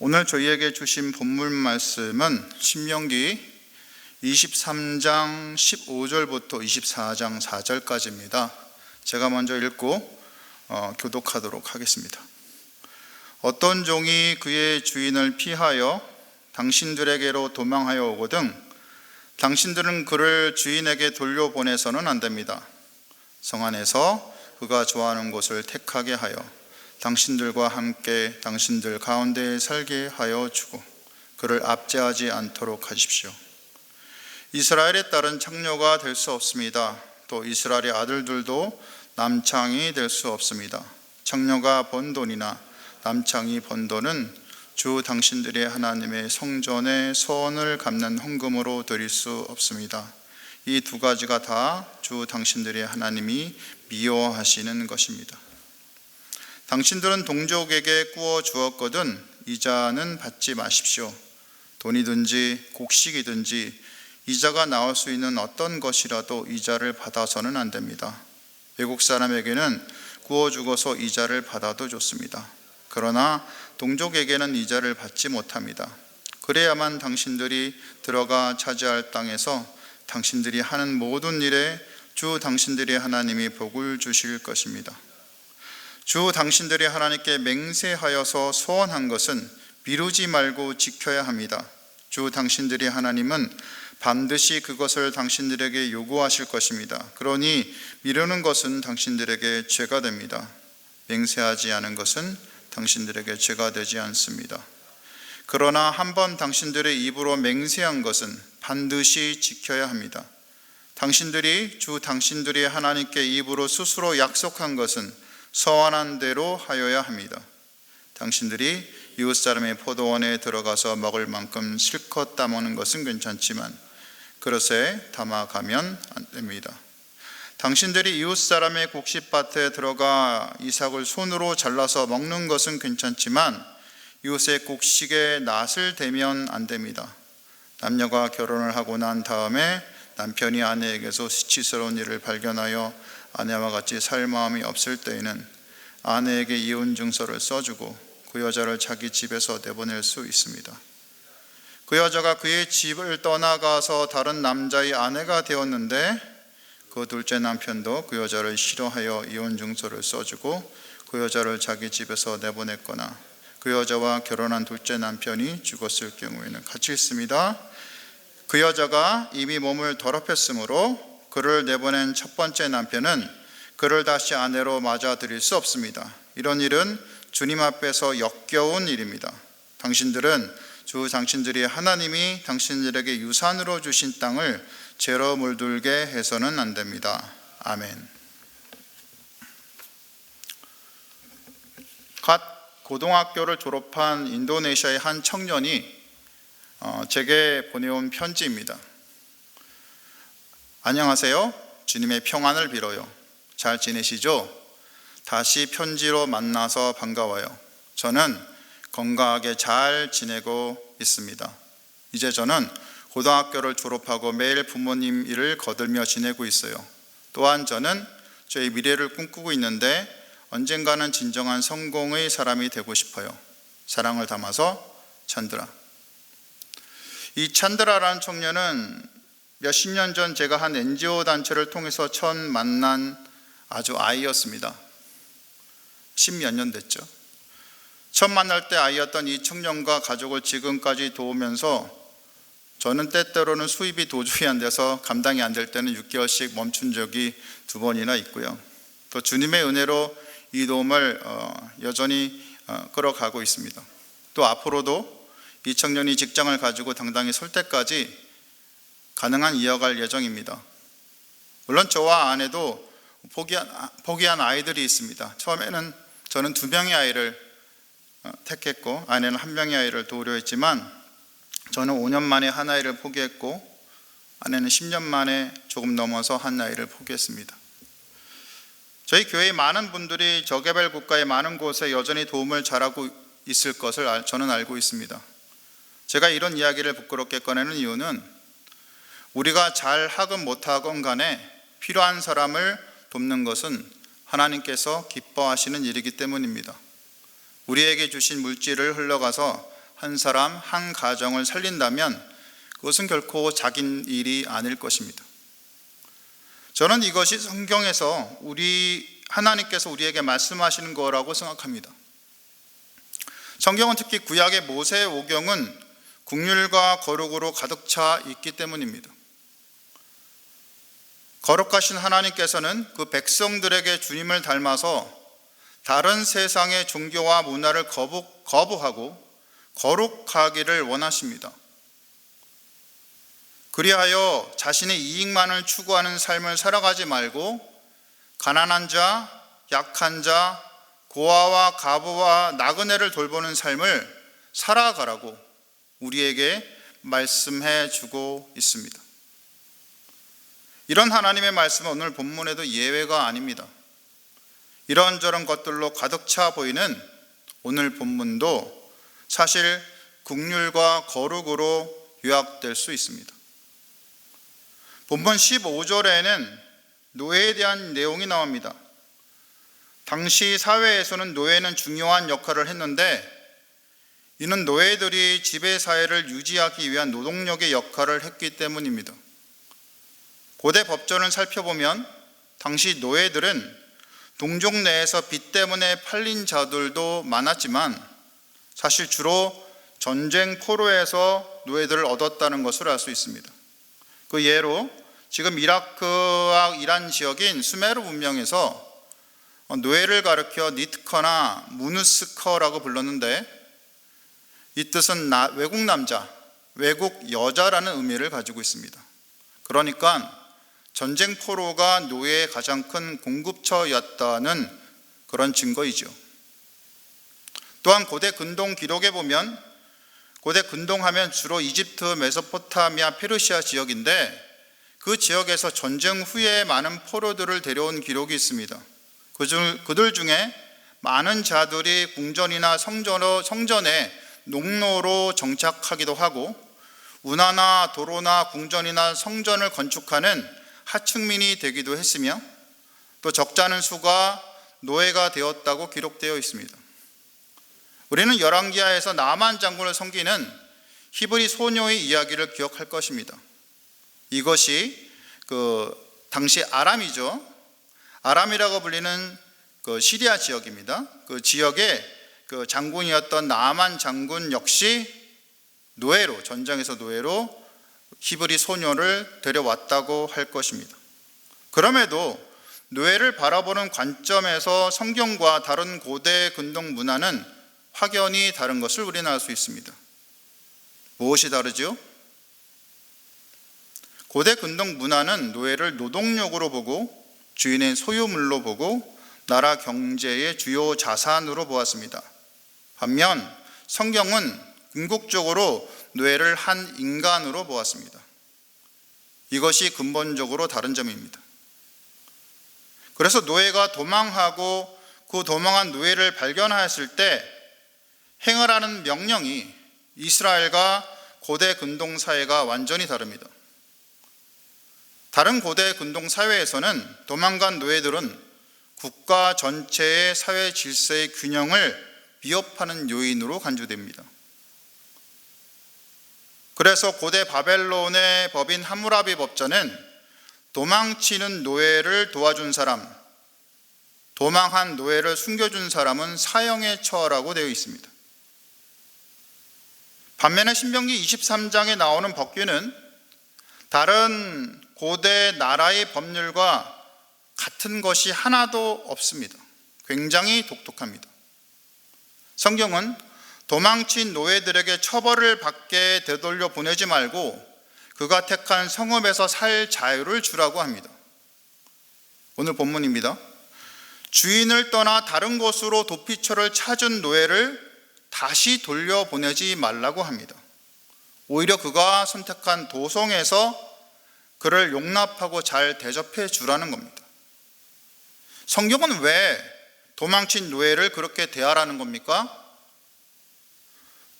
오늘 저희에게 주신 본문 말씀은 신명기 23장 15절부터 24장 4절까지입니다. 제가 먼저 읽고 교독하도록 하겠습니다. 어떤 종이 그의 주인을 피하여 당신들에게로 도망하여 오거든 당신들은 그를 주인에게 돌려보내서는 안 됩니다. 성 안에서 그가 좋아하는 곳을 택하게 하여 당신들과 함께 당신들 가운데 살게 하여 주고 그를 압제하지 않도록 하십시오. 이스라엘의 딸은 창녀가 될 수 없습니다. 또 이스라엘의 아들들도 남창이 될 수 없습니다. 창녀가 번 돈이나 남창이 번 돈은 주 당신들의 하나님의 성전에 소원을 갚는 헌금으로 드릴 수 없습니다. 이 두 가지가 다 주 당신들의 하나님이 미워하시는 것입니다. 당신들은 동족에게 꾸어 주었거든 이자는 받지 마십시오. 돈이든지 곡식이든지 이자가 나올 수 있는 어떤 것이라도 이자를 받아서는 안 됩니다. 외국 사람에게는 구워 주고서 이자를 받아도 좋습니다. 그러나 동족에게는 이자를 받지 못합니다. 그래야만 당신들이 들어가 차지할 땅에서 당신들이 하는 모든 일에 주 당신들의 하나님이 복을 주실 것입니다. 주 당신들의 하나님께 맹세하여서 소원한 것은 미루지 말고 지켜야 합니다. 주 당신들의 하나님은 반드시 그것을 당신들에게 요구하실 것입니다. 그러니 미루는 것은 당신들에게 죄가 됩니다. 맹세하지 않은 것은 당신들에게 죄가 되지 않습니다. 그러나 한번 당신들의 입으로 맹세한 것은 반드시 지켜야 합니다. 당신들이 주 당신들의 하나님께 입으로 스스로 약속한 것은 서원한 대로 하여야 합니다. 당신들이 이웃 사람의 포도원에 들어가서 먹을 만큼 실컷 따먹는 것은 괜찮지만 그릇에 담아가면 안 됩니다. 당신들이 이웃 사람의 곡식밭에 들어가 이삭을 손으로 잘라서 먹는 것은 괜찮지만 이웃의 곡식에 낫을 대면 안 됩니다. 남녀가 결혼을 하고 난 다음에 남편이 아내에게서 수치스러운 일을 발견하여 아내와 같이 살 마음이 없을 때에는 아내에게 이혼 증서를 써주고 그 여자를 자기 집에서 내보낼 수 있습니다. 그 여자가 그의 집을 떠나가서 다른 남자의 아내가 되었는데 그 둘째 남편도 그 여자를 싫어하여 이혼 증서를 써주고 그 여자를 자기 집에서 내보냈거나 그 여자와 결혼한 둘째 남편이 죽었을 경우에는 같이 있습니다. 그 여자가 이미 몸을 더럽혔으므로 그를 내보낸 첫 번째 남편은 그를 다시 아내로 맞아들일 수 없습니다. 이런 일은 주님 앞에서 역겨운 일입니다. 당신들은 주 당신들의 하나님이 당신들에게 유산으로 주신 땅을 죄로 물들게 해서는 안 됩니다. 아멘. 갓 고등학교를 졸업한 인도네시아의 한 청년이 제게 보내온 편지입니다. 안녕하세요. 주님의 평안을 빌어요. 잘 지내시죠? 다시 편지로 만나서 반가워요. 저는 건강하게 잘 지내고 있습니다. 이제 저는 고등학교를 졸업하고 매일 부모님 일을 거들며 지내고 있어요. 또한 저는 저의 미래를 꿈꾸고 있는데 언젠가는 진정한 성공의 사람이 되고 싶어요. 사랑을 담아서 찬드라. 이 찬드라라는 청년은 몇십 년 전 제가 한 NGO 단체를 통해서 처음 만난 아주 아이였습니다. 10몇 년 됐죠. 처음 만날 때 아이였던 이 청년과 가족을 지금까지 도우면서 저는 때때로는 수입이 도저히 안 돼서 감당이 안 될 때는 6개월씩 멈춘 적이 2번이나 있고요. 또 주님의 은혜로 이 도움을 여전히 끌어가고 있습니다. 또 앞으로도 이 청년이 직장을 가지고 당당히 설 때까지 가능한 이어갈 예정입니다. 물론 저와 아내도 포기한 아이들이 있습니다. 처음에는 저는 2명의 아이를 택했고 아내는 1명의 아이를 도우려 했지만 저는 5년 만에 한 아이를 포기했고 아내는 10년 만에 조금 넘어서 한 아이를 포기했습니다. 저희 교회의 많은 분들이 저개발 국가의 많은 곳에 여전히 도움을 잘하고 있을 것을 저는 알고 있습니다. 제가 이런 이야기를 부끄럽게 꺼내는 이유는 우리가 잘 하건 못하건 간에 필요한 사람을 돕는 것은 하나님께서 기뻐하시는 일이기 때문입니다. 우리에게 주신 물질을 흘러가서 한 사람, 한 가정을 살린다면 그것은 결코 작은 일이 아닐 것입니다. 저는 이것이 성경에서 하나님께서 우리에게 말씀하시는 거라고 생각합니다. 성경은 특히 구약의 모세의 오경은 긍휼과 거룩으로 가득 차 있기 때문입니다. 거룩하신 하나님께서는 그 백성들에게 주님을 닮아서 다른 세상의 종교와 문화를 거부하고 거룩하기를 원하십니다. 그리하여 자신의 이익만을 추구하는 삶을 살아가지 말고 가난한 자, 약한 자, 고아와 과부와 나그네를 돌보는 삶을 살아가라고 우리에게 말씀해 주고 있습니다. 이런 하나님의 말씀은 오늘 본문에도 예외가 아닙니다. 이런저런 것들로 가득 차 보이는 오늘 본문도 사실 긍휼과 거룩으로 요약될 수 있습니다. 본문 15절에는 노예에 대한 내용이 나옵니다. 당시 사회에서는 노예는 중요한 역할을 했는데 이는 노예들이 지배사회를 유지하기 위한 노동력의 역할을 했기 때문입니다. 고대 법전을 살펴보면 당시 노예들은 동족 내에서 빚 때문에 팔린 자들도 많았지만 사실 주로 전쟁 포로에서 노예들을 얻었다는 것을 알 수 있습니다. 그 예로 지금 이라크와 이란 지역인 수메르 문명에서 노예를 가리켜 니트커나 무누스커라고 불렀는데 이 뜻은 외국 남자, 외국 여자라는 의미를 가지고 있습니다. 그러니까 전쟁 포로가 노예의 가장 큰 공급처였다는 그런 증거이죠. 또한 고대 근동 기록에 보면 고대 근동하면 주로 이집트, 메소포타미아, 페르시아 지역인데 그 지역에서 전쟁 후에 많은 포로들을 데려온 기록이 있습니다. 그들 중에 많은 자들이 궁전이나 성전에 농노로 정착하기도 하고 운하나 도로나 궁전이나 성전을 건축하는 하층민이 되기도 했으며 또 적지 않은 수가 노예가 되었다고 기록되어 있습니다. 우리는 열왕기하에서 나만 장군을 섬기는 히브리 소녀의 이야기를 기억할 것입니다. 이것이 당시 아람이죠. 아람이라고 불리는 시리아 지역입니다. 그 지역의 장군이었던 나아만 장군 역시 전장에서 노예로 히브리 소녀를 데려왔다고 할 것입니다. 그럼에도 노예를 바라보는 관점에서 성경과 다른 고대 근동 문화는 확연히 다른 것을 우리는 알 수 있습니다. 무엇이 다르죠? 고대 근동 문화는 노예를 노동력으로 보고 주인의 소유물로 보고 나라 경제의 주요 자산으로 보았습니다. 반면 성경은 궁극적으로 노예를 한 인간으로 보았습니다. 이것이 근본적으로 다른 점입니다. 그래서 노예가 도망하고 그 도망한 노예를 발견하였을 때 행하라는 명령이 이스라엘과 고대 근동 사회가 완전히 다릅니다. 다른 고대 근동 사회에서는 도망간 노예들은 국가 전체의 사회 질서의 균형을 위협하는 요인으로 간주됩니다. 그래서 고대 바벨론의 법인 함무라비 법전은 도망치는 노예를 도와준 사람, 도망한 노예를 숨겨준 사람은 사형에 처하라고 되어 있습니다. 반면에 신명기 23장에 나오는 법규는 다른 고대 나라의 법률과 같은 것이 하나도 없습니다. 굉장히 독특합니다. 성경은 도망친 노예들에게 처벌을 받게 되돌려 보내지 말고 그가 택한 성읍에서 살 자유를 주라고 합니다. 오늘 본문입니다. 주인을 떠나 다른 곳으로 도피처를 찾은 노예를 다시 돌려보내지 말라고 합니다. 오히려 그가 선택한 도성에서 그를 용납하고 잘 대접해 주라는 겁니다. 성경은 왜 도망친 노예를 그렇게 대하라는 겁니까?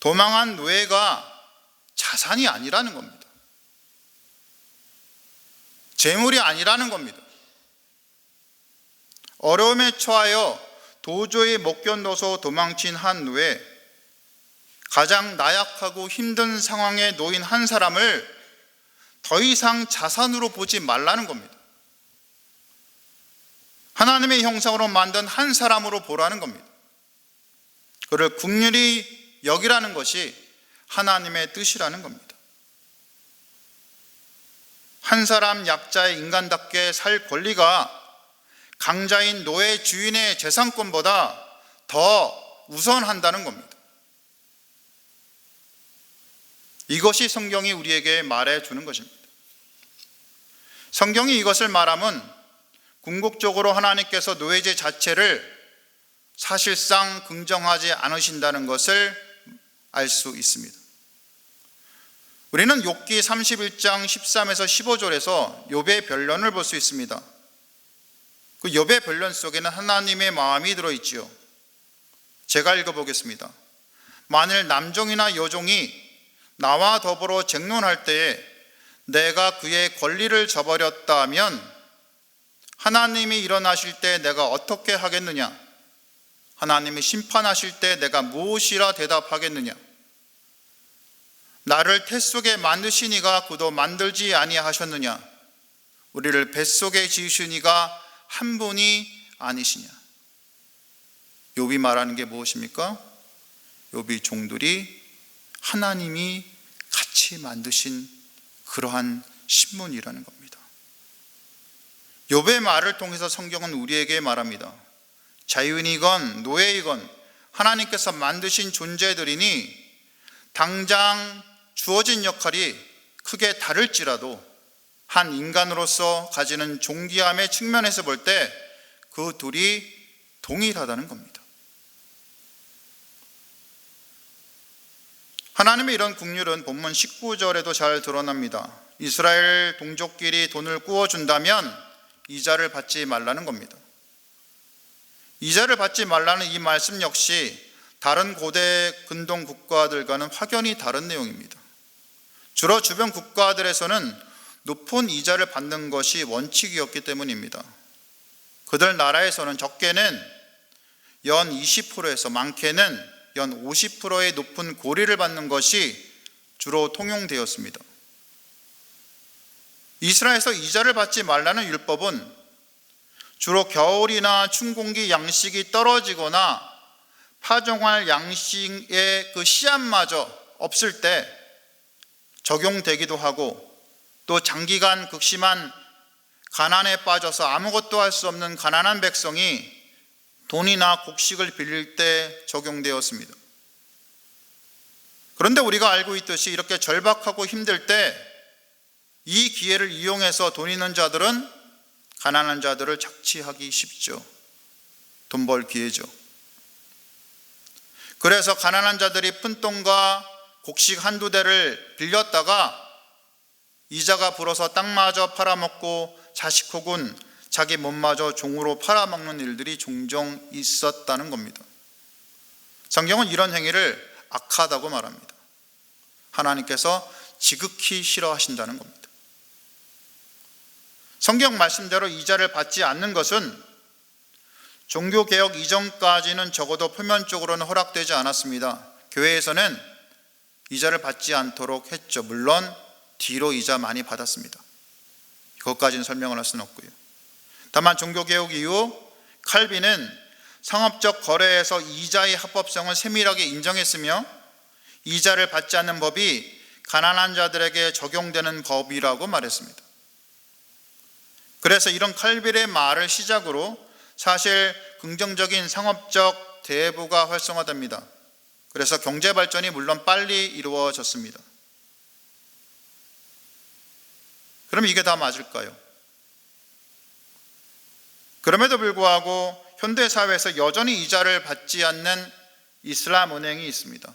도망한 노예가 자산이 아니라는 겁니다. 재물이 아니라는 겁니다. 어려움에 처하여 도저히 못 견뎌서 도망친 한 노예, 가장 나약하고 힘든 상황에 놓인 한 사람을 더 이상 자산으로 보지 말라는 겁니다. 하나님의 형상으로 만든 한 사람으로 보라는 겁니다. 그를 긍휼히 여기라는 것이 하나님의 뜻이라는 겁니다. 한 사람 약자의 인간답게 살 권리가 강자인 노예 주인의 재산권보다 더 우선한다는 겁니다. 이것이 성경이 우리에게 말해주는 것입니다. 성경이 이것을 말하면 궁극적으로 하나님께서 노예제 자체를 사실상 긍정하지 않으신다는 것을 알 수 있습니다. 우리는 욥기 31장 13에서 15절에서 욥의 변론을 볼 수 있습니다. 그 욥의 변론 속에는 하나님의 마음이 들어있지요. 제가 읽어보겠습니다. 만일 남종이나 여종이 나와 더불어 쟁론할 때에 내가 그의 권리를 저버렸다 하면 하나님이 일어나실 때 내가 어떻게 하겠느냐? 하나님이 심판하실 때 내가 무엇이라 대답하겠느냐? 나를 태 속에 만드시니가 그도 만들지 아니하셨느냐? 우리를 뱃속에 지으시니가 한 분이 아니시냐? 욥이 말하는 게 무엇입니까? 욥이 종들이 하나님이 같이 만드신 그러한 신분이라는 겁니다. 욥의 말을 통해서 성경은 우리에게 말합니다. 자유인이건 노예이건 하나님께서 만드신 존재들이니 당장 주어진 역할이 크게 다를지라도 한 인간으로서 가지는 존귀함의 측면에서 볼 때 그 둘이 동일하다는 겁니다. 하나님의 이런 긍휼은 본문 19절에도 잘 드러납니다. 이스라엘 동족끼리 돈을 구워준다면 이자를 받지 말라는 겁니다. 이자를 받지 말라는 이 말씀 역시 다른 고대 근동 국가들과는 확연히 다른 내용입니다. 주로 주변 국가들에서는 높은 이자를 받는 것이 원칙이었기 때문입니다. 그들 나라에서는 적게는 연 20%에서 많게는 연 50%의 높은 고리를 받는 것이 주로 통용되었습니다. 이스라엘에서 이자를 받지 말라는 율법은 주로 겨울이나 춘공기 양식이 떨어지거나 파종할 양식의 그 씨앗마저 없을 때 적용되기도 하고, 또 장기간 극심한 가난에 빠져서 아무것도 할 수 없는 가난한 백성이 돈이나 곡식을 빌릴 때 적용되었습니다. 그런데 우리가 알고 있듯이 이렇게 절박하고 힘들 때 이 기회를 이용해서 돈 있는 자들은 가난한 자들을 착취하기 쉽죠. 돈 벌 기회죠. 그래서 가난한 자들이 푼돈과 곡식 한두 대를 빌렸다가 이자가 불어서 땅마저 팔아먹고 자식 혹은 자기 몸마저 종으로 팔아먹는 일들이 종종 있었다는 겁니다. 성경은 이런 행위를 악하다고 말합니다. 하나님께서 지극히 싫어하신다는 겁니다. 성경 말씀대로 이자를 받지 않는 것은 종교개혁 이전까지는 적어도 표면적으로는 허락되지 않았습니다. 교회에서는 이자를 받지 않도록 했죠. 물론 뒤로 이자 많이 받았습니다. 그것까지는 설명을 할 수는 없고요. 다만 종교개혁 이후 칼빈은 상업적 거래에서 이자의 합법성을 세밀하게 인정했으며 이자를 받지 않는 법이 가난한 자들에게 적용되는 법이라고 말했습니다. 그래서 이런 칼빈의 말을 시작으로 사실 긍정적인 상업적 대부가 활성화됩니다. 그래서 경제 발전이 물론 빨리 이루어졌습니다. 그럼 이게 다 맞을까요? 그럼에도 불구하고 현대사회에서 여전히 이자를 받지 않는 이슬람 은행이 있습니다.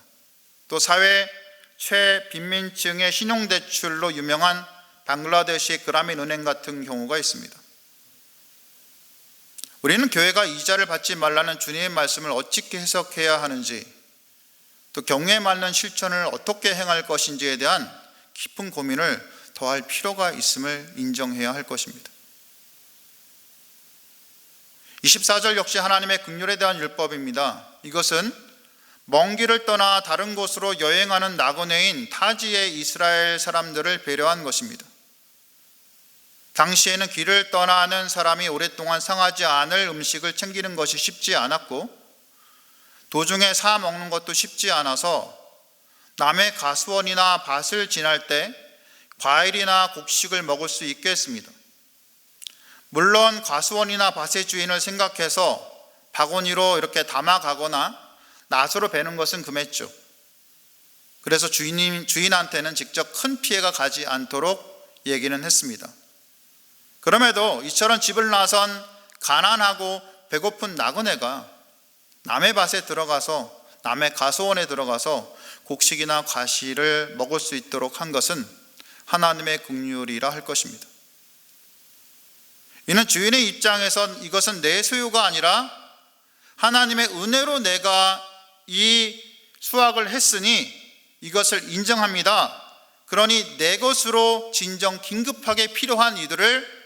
또 사회 최빈민층의 신용대출로 유명한 방글라데시 그라민 은행 같은 경우가 있습니다. 우리는 교회가 이자를 받지 말라는 주님의 말씀을 어떻게 해석해야 하는지, 또 경우에 맞는 실천을 어떻게 행할 것인지에 대한 깊은 고민을 더할 필요가 있음을 인정해야 할 것입니다. 24절 역시 하나님의 긍휼에 대한 율법입니다. 이것은 먼 길을 떠나 다른 곳으로 여행하는 나그네인 타지의 이스라엘 사람들을 배려한 것입니다. 당시에는 길을 떠나는 사람이 오랫동안 상하지 않을 음식을 챙기는 것이 쉽지 않았고, 도중에 사 먹는 것도 쉽지 않아서 남의 가수원이나 밭을 지날 때 과일이나 곡식을 먹을 수 있게 했습니다. 물론 가수원이나 밭의 주인을 생각해서 바구니로 이렇게 담아가거나 낫으로 베는 것은 금했죠. 그래서 주인한테는 직접 큰 피해가 가지 않도록 얘기는 했습니다. 그럼에도 이처럼 집을 나선 가난하고 배고픈 나그네가 남의 밭에 들어가서, 남의 가수원에 들어가서 곡식이나 과실을 먹을 수 있도록 한 것은 하나님의 긍휼이라 할 것입니다. 이는 주인의 입장에선 이것은 내 소유가 아니라 하나님의 은혜로 내가 이 수확을 했으니 이것을 인정합니다. 그러니 내 것으로 진정 긴급하게 필요한 이들을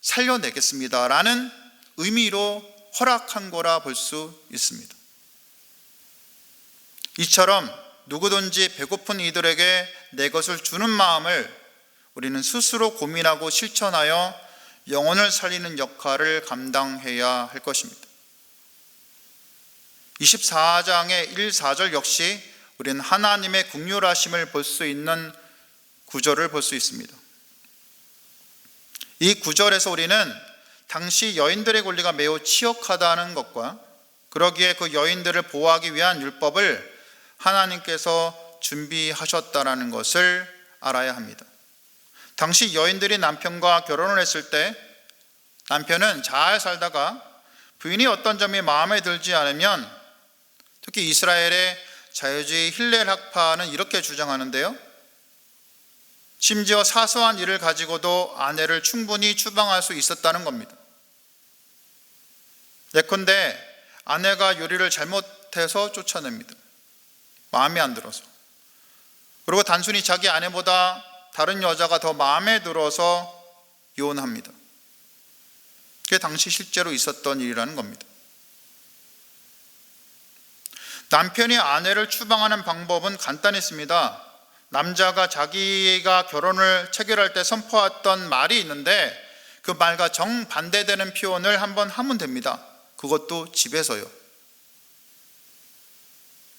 살려내겠습니다 라는 의미로 허락한 거라 볼 수 있습니다. 이처럼 누구든지 배고픈 이들에게 내 것을 주는 마음을 우리는 스스로 고민하고 실천하여 영혼을 살리는 역할을 감당해야 할 것입니다. 24장의 1, 4절 역시 우리는 하나님의 긍휼하심을 볼 수 있는 구절을 볼 수 있습니다. 이 구절에서 우리는 당시 여인들의 권리가 매우 취약하다는 것과 그러기에 그 여인들을 보호하기 위한 율법을 하나님께서 준비하셨다는 것을 알아야 합니다. 당시 여인들이 남편과 결혼을 했을 때 남편은 잘 살다가 부인이 어떤 점이 마음에 들지 않으면, 특히 이스라엘의 자유주의 힐렐 학파는 이렇게 주장하는데요, 심지어 사소한 일을 가지고도 아내를 충분히 추방할 수 있었다는 겁니다. 예컨대 아내가 요리를 잘못해서 쫓아냅니다. 마음에 안 들어서. 그리고 단순히 자기 아내보다 다른 여자가 더 마음에 들어서 이혼합니다. 그게 당시 실제로 있었던 일이라는 겁니다. 남편이 아내를 추방하는 방법은 간단했습니다. 남자가 자기가 결혼을 체결할 때 선포했던 말이 있는데 그 말과 정반대되는 표현을 한번 하면 됩니다. 그것도 집에서요.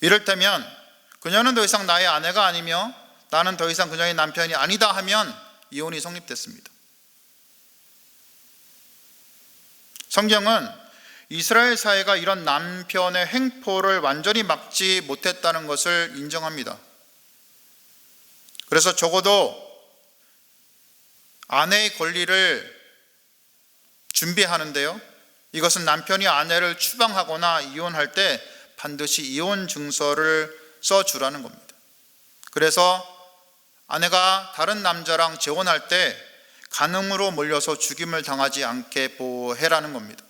이를테면 그녀는 더 이상 나의 아내가 아니며 나는 더 이상 그녀의 남편이 아니다 하면 이혼이 성립됐습니다. 성경은 이스라엘 사회가 이런 남편의 횡포를 완전히 막지 못했다는 것을 인정합니다. 그래서 적어도 아내의 권리를 준비하는데요, 이것은 남편이 아내를 추방하거나 이혼할 때 반드시 이혼 증서를 써주라는 겁니다. 그래서 아내가 다른 남자랑 재혼할 때 간음으로 몰려서 죽임을 당하지 않게 보호해라는 겁니다.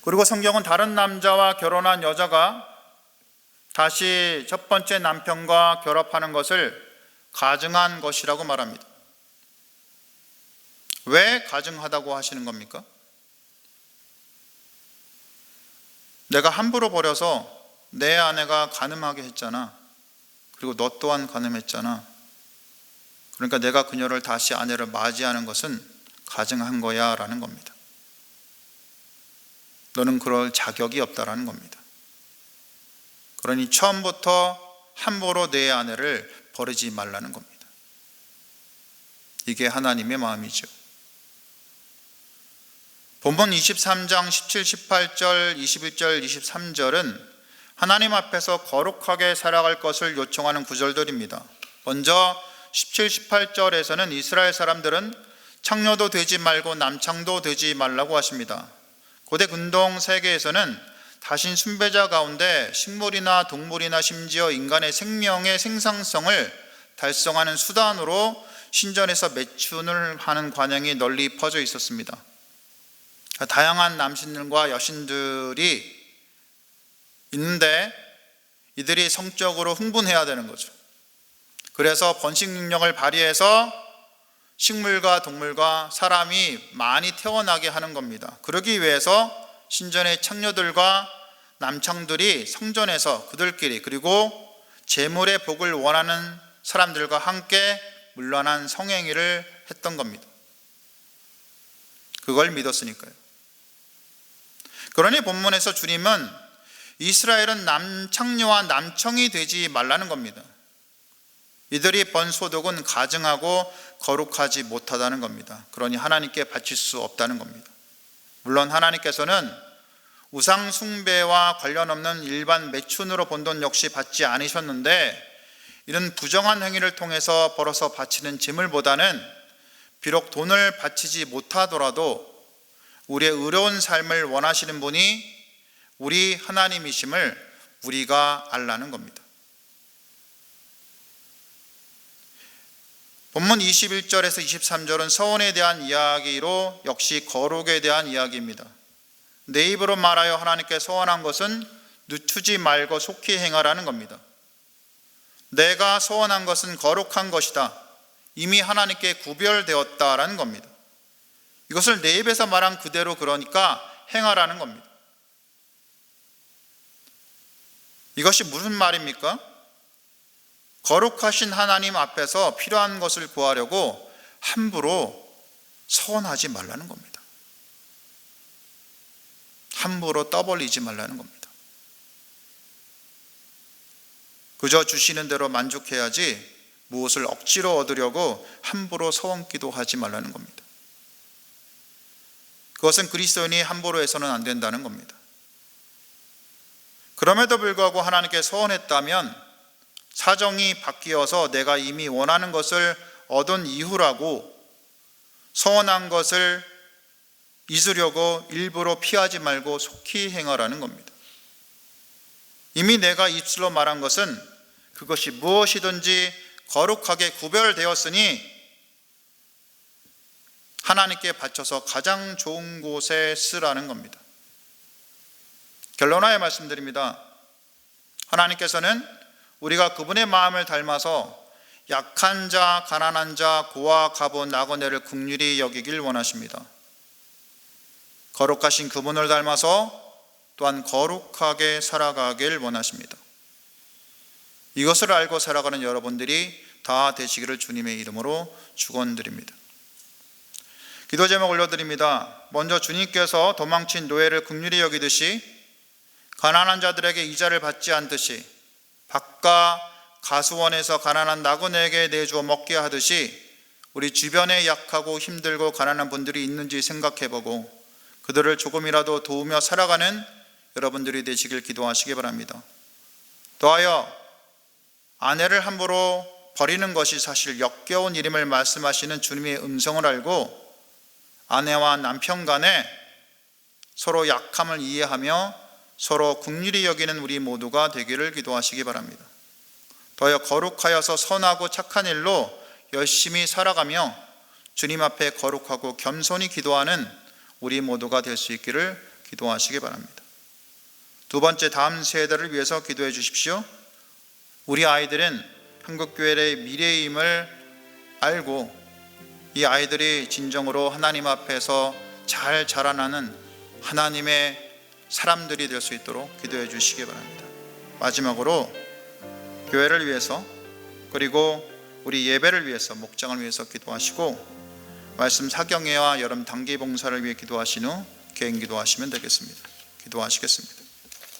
그리고 성경은 다른 남자와 결혼한 여자가 다시 첫 번째 남편과 결합하는 것을 가증한 것이라고 말합니다. 왜 가증하다고 하시는 겁니까? 내가 함부로 버려서 내 아내가 간음하게 했잖아. 그리고 너 또한 간음했잖아. 그러니까 내가 그녀를 다시 아내를 맞이하는 것은 가증한 거야 라는 겁니다. 너는 그럴 자격이 없다라는 겁니다. 그러니 처음부터 함부로 내 아내를 버리지 말라는 겁니다. 이게 하나님의 마음이죠. 본문 23장 17, 18절, 21절, 23절은 하나님 앞에서 거룩하게 살아갈 것을 요청하는 구절들입니다. 먼저 17, 18절에서는 이스라엘 사람들은 창녀도 되지 말고 남창도 되지 말라고 하십니다. 고대 근동 세계에서는 다신 숭배자 가운데 식물이나 동물이나 심지어 인간의 생명의 생산성을 달성하는 수단으로 신전에서 매춘을 하는 관행이 널리 퍼져 있었습니다. 다양한 남신들과 여신들이 있는데 이들이 성적으로 흥분해야 되는 거죠. 그래서 번식 능력을 발휘해서 식물과 동물과 사람이 많이 태어나게 하는 겁니다. 그러기 위해서 신전의 창녀들과 남창들이 성전에서 그들끼리 그리고 재물의 복을 원하는 사람들과 함께 문란한 성행위를 했던 겁니다. 그걸 믿었으니까요. 그러니 본문에서 주님은 이스라엘은 남창녀와 남청이 되지 말라는 겁니다. 이들이 번 소득은 가증하고 거룩하지 못하다는 겁니다. 그러니 하나님께 바칠 수 없다는 겁니다. 물론 하나님께서는 우상 숭배와 관련 없는 일반 매춘으로 번 돈 역시 받지 않으셨는데, 이런 부정한 행위를 통해서 벌어서 바치는 재물보다는 비록 돈을 바치지 못하더라도 우리의 의로운 삶을 원하시는 분이 우리 하나님이심을 우리가 알라는 겁니다. 본문 21절에서 23절은 서원에 대한 이야기로 역시 거룩에 대한 이야기입니다. 내 입으로 말하여 하나님께 서원한 것은 늦추지 말고 속히 행하라는 겁니다. 내가 서원한 것은 거룩한 것이다. 이미 하나님께 구별되었다라는 겁니다. 이것을 내 입에서 말한 그대로 그러니까 행하라는 겁니다. 이것이 무슨 말입니까? 거룩하신 하나님 앞에서 필요한 것을 구하려고 함부로 서원하지 말라는 겁니다. 함부로 떠벌리지 말라는 겁니다. 그저 주시는 대로 만족해야지 무엇을 억지로 얻으려고 함부로 서원 기도하지 말라는 겁니다. 그것은 그리스도인이 함부로 해서는 안 된다는 겁니다. 그럼에도 불구하고 하나님께 서원했다면 사정이 바뀌어서 내가 이미 원하는 것을 얻은 이후라고 서원한 것을 잊으려고 일부러 피하지 말고 속히 행하라는 겁니다. 이미 내가 입술로 말한 것은 그것이 무엇이든지 거룩하게 구별되었으니 하나님께 바쳐서 가장 좋은 곳에 쓰라는 겁니다. 결론하여 말씀드립니다. 하나님께서는 우리가 그분의 마음을 닮아서 약한 자, 가난한 자, 고아, 가부, 나그네를 긍휼히 여기길 원하십니다. 거룩하신 그분을 닮아서 또한 거룩하게 살아가길 원하십니다. 이것을 알고 살아가는 여러분들이 다 되시기를 주님의 이름으로 축원드립니다. 기도 제목 올려드립니다. 먼저 주님께서 도망친 노예를 긍휼히 여기듯이 가난한 자들에게 이자를 받지 않듯이 바깥 가수원에서 가난한 나그네에게 내주어 먹게 하듯이 우리 주변에 약하고 힘들고 가난한 분들이 있는지 생각해보고 그들을 조금이라도 도우며 살아가는 여러분들이 되시길 기도하시기 바랍니다. 더하여 아내를 함부로 버리는 것이 사실 역겨운 일임을 말씀하시는 주님의 음성을 알고 아내와 남편 간에 서로 약함을 이해하며 서로 긍휼히 여기는 우리 모두가 되기를 기도하시기 바랍니다. 더하여 거룩하여서 선하고 착한 일로 열심히 살아가며 주님 앞에 거룩하고 겸손히 기도하는 우리 모두가 될 수 있기를 기도하시기 바랍니다. 두 번째, 다음 세대를 위해서 기도해 주십시오. 우리 아이들은 한국교회의 미래임을 알고 이 아이들이 진정으로 하나님 앞에서 잘 자라나는 하나님의 사람들이 될 수 있도록 기도해 주시기 바랍니다. 마지막으로 교회를 위해서 그리고 우리 예배를 위해서 목장을 위해서 기도하시고 말씀 사경회와 여름 단기 봉사를 위해 기도하신 후 개인 기도하시면 되겠습니다. 기도하시겠습니다.